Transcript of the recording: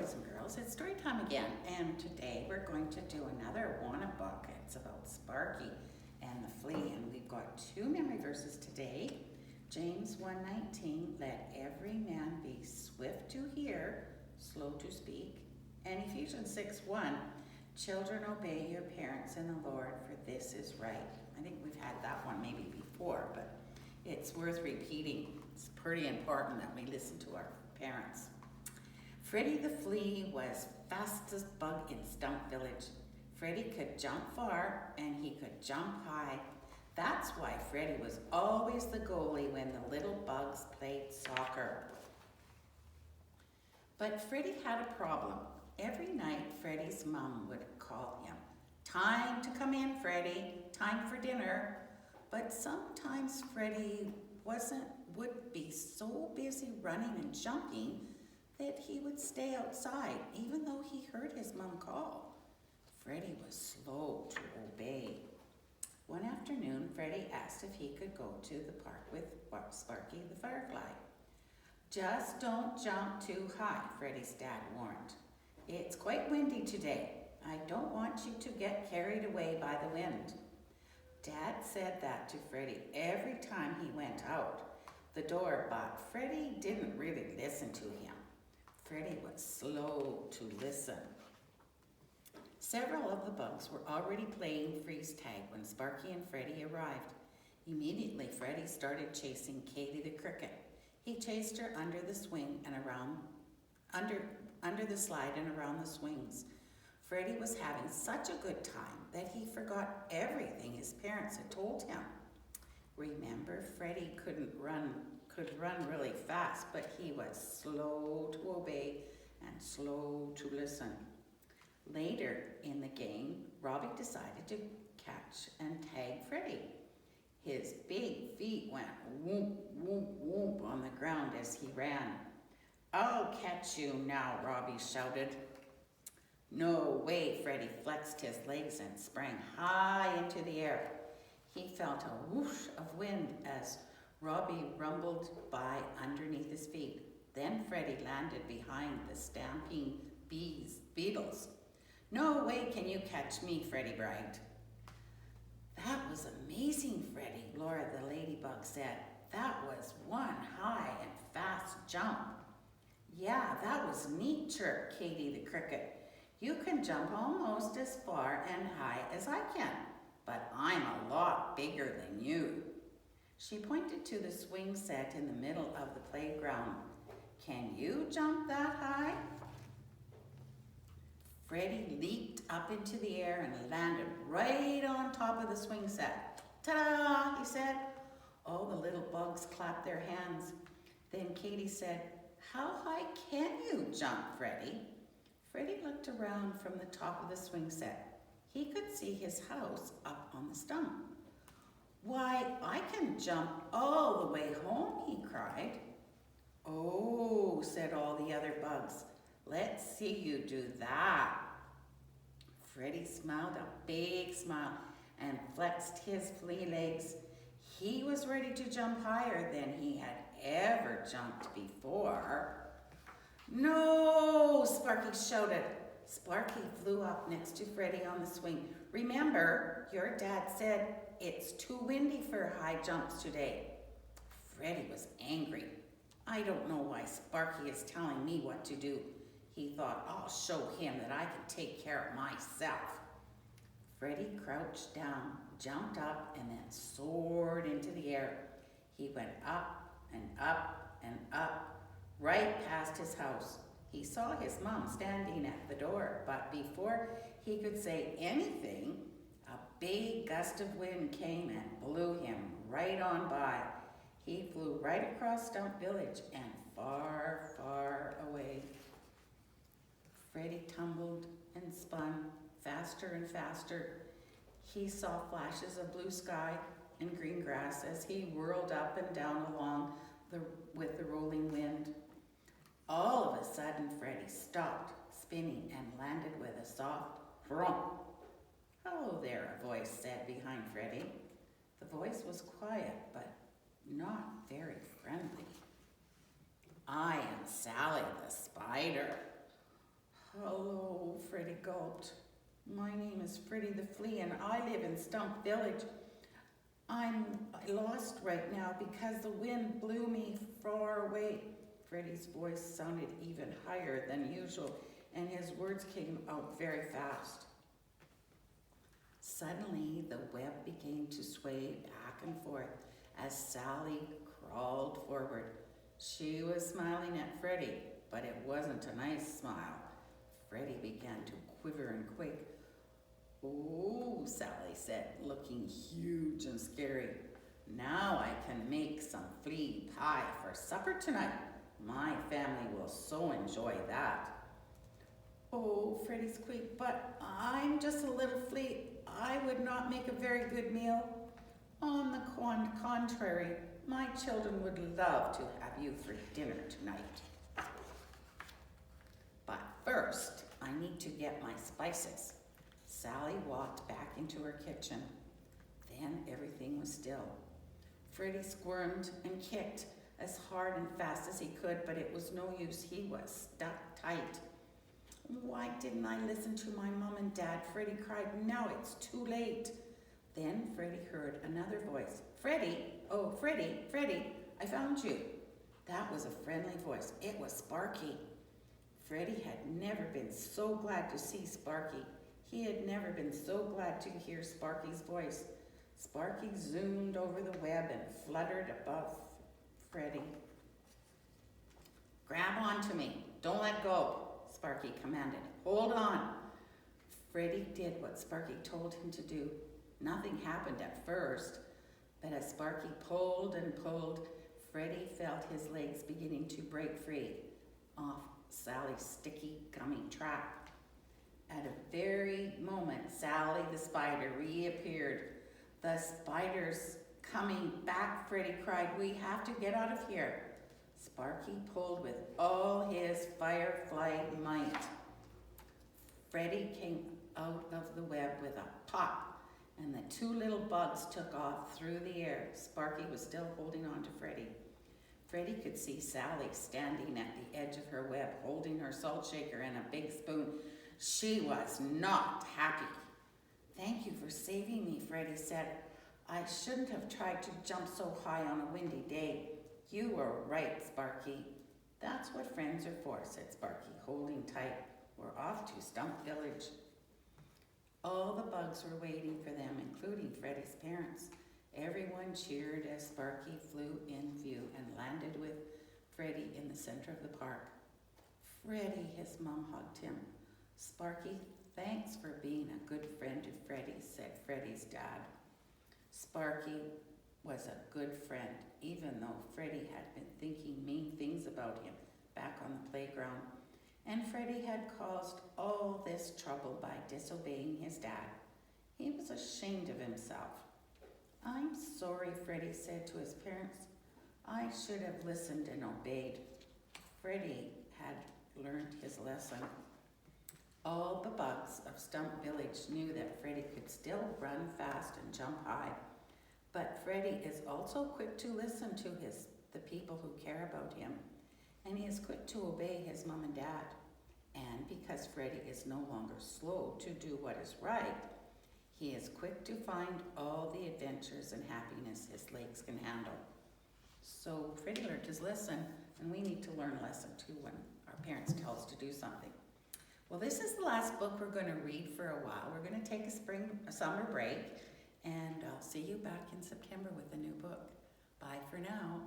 boys and girls, it's story time again, and today we're going to do another Wanna book. It's about Sparky and the Flea, and we've got two memory verses today. James 1:19, let every man be swift to hear, slow to speak. And Ephesians 6:1, children obey your parents in the Lord, for this is right. I think we've had that one maybe before, but it's worth repeating. It's pretty important that we listen to our parents. Freddie the Flea was fastest bug in Stump Village. Freddie could jump far and he could jump high. That's why Freddie was always the goalie when the little bugs played soccer. But Freddie had a problem. Every night Freddie's mom would call him, time to come in, Freddie, time for dinner. But sometimes Freddie would be so busy running and jumping that he would stay outside, even though he heard his mom call. Freddie was slow to obey. One afternoon, Freddie asked if he could go to the park with Sparky the firefly. Just don't jump too high, Freddie's dad warned. It's quite windy today. I don't want you to get carried away by the wind. Dad said that to Freddie every time he went out the door, but Freddie didn't really listen to him. Freddie was slow to listen. Several of the bugs were already playing freeze tag when Sparky and Freddie arrived. Immediately, Freddie started chasing Katie the cricket. He chased her under the swing and around, under the slide and around the swings. Freddie was having such a good time that he forgot everything his parents had told him. Remember, Freddie could run really fast, but he was slow to obey and slow to listen. Later in the game, Robbie decided to catch and tag Freddie. His big feet went whoop, whoop, whoop on the ground as he ran. I'll catch you now, Robbie shouted. No way, Freddie flexed his legs and sprang high into the air. He felt a whoosh of wind as Robbie rumbled by underneath his feet. Then Freddie landed behind the stamping beetles. No way can you catch me, Freddie bragged. That was amazing, Freddie, Laura the ladybug said. That was one high and fast jump. Yeah, that was neat, chirped Katie the cricket. You can jump almost as far and high as I can, but I'm a lot bigger than you. She pointed to the swing set in the middle of the playground. Can you jump that high? Freddie leaped up into the air and landed right on top of the swing set. Ta-da, he said. All the little bugs clapped their hands. Then Katie said, how high can you jump, Freddie? Freddie looked around from the top of the swing set. He could see his house up on the stump. Why, I can jump all the way home, he cried. Oh, said all the other bugs. Let's see you do that. Freddie smiled a big smile and flexed his flea legs. He was ready to jump higher than he had ever jumped before. No, Sparky shouted. Sparky flew up next to Freddie on the swing. Remember, your dad said it's too windy for high jumps today. Freddie was angry. I don't know why Sparky is telling me what to do. He thought, I'll show him that I can take care of myself. Freddie crouched down, jumped up, and then soared into the air. He went up and up and up, right past his house. He saw his mom standing at the door, but before he could say anything, a big gust of wind came and blew him right on by. He flew right across Stump Village and far, far away. Freddie tumbled and spun faster and faster. He saw flashes of blue sky and green grass as he whirled up and down along with the rolling wind. All of a sudden, Freddie stopped spinning and landed with a soft thump. Hello there, a voice said behind Freddie. The voice was quiet, but not very friendly. I am Sally the spider. Hello, Freddie gulped. My name is Freddie the Flea and I live in Stump Village. I'm lost right now because the wind blew me far away. Freddie's voice sounded even higher than usual and his words came out very fast. Suddenly, the web began to sway back and forth as Sally crawled forward. She was smiling at Freddie, but it wasn't a nice smile. Freddie began to quiver and quake. "Oh," Sally said, looking huge and scary. "Now I can make some flea pie for supper tonight. My family will so enjoy that." "Oh," Freddie squeaked, "but I'm just a little flea. I would not make a very good meal. On the contrary, my children would love to have you for dinner tonight. But first, I need to get my spices." Sally walked back into her kitchen. Then everything was still. Freddie squirmed and kicked as hard and fast as he could, but it was no use. He was stuck tight. "Why didn't I listen to my mom and dad?" Freddie cried. "Now it's too late." Then Freddie heard another voice. "Freddie, oh Freddie, Freddie, I found you." That was a friendly voice. It was Sparky. Freddie had never been so glad to see Sparky. He had never been so glad to hear Sparky's voice. Sparky zoomed over the web and fluttered above Freddie. "Grab onto me. Don't let go," Sparky commanded. "Hold on." Freddie did what Sparky told him to do. Nothing happened at first, but as Sparky pulled and pulled, Freddie felt his legs beginning to break free off Sally's sticky, gummy trap. At a very moment, Sally the spider reappeared. "The spider's coming back," Freddie cried. "We have to get out of here." Sparky pulled with all his firefly might. Freddie came out of the web with a pop, and the two little bugs took off through the air. Sparky was still holding on to Freddie. Freddie could see Sally standing at the edge of her web, holding her salt shaker and a big spoon. She was not happy. "Thank you for saving me," Freddie said. "I shouldn't have tried to jump so high on a windy day." "You were right, Sparky. That's what friends are for," said Sparky, holding tight. "We're off to Stump Village." All the bugs were waiting for them, including Freddie's parents. Everyone cheered as Sparky flew in view and landed with Freddie in the center of the park. "Freddie," his mom hugged him. "Sparky, thanks for being a good friend to Freddie," said Freddie's dad. Sparky was a good friend, even though Freddie had been thinking mean things about him back on the playground. And Freddie had caused all this trouble by disobeying his dad. He was ashamed of himself. "I'm sorry," Freddie said to his parents. "I should have listened and obeyed." Freddie had learned his lesson. All the bugs of Stump Village knew that Freddie could still run fast and jump high. But Freddie is also quick to listen to the people who care about him. And he is quick to obey his mom and dad. And because Freddie is no longer slow to do what is right, he is quick to find all the adventures and happiness his legs can handle. So Freddie learned his lesson, and we need to learn a lesson too when our parents tell us to do something. Well, this is the last book we're going to read for a while. We're going to take a summer break, and I'll see you back in September with a new book. Bye for now.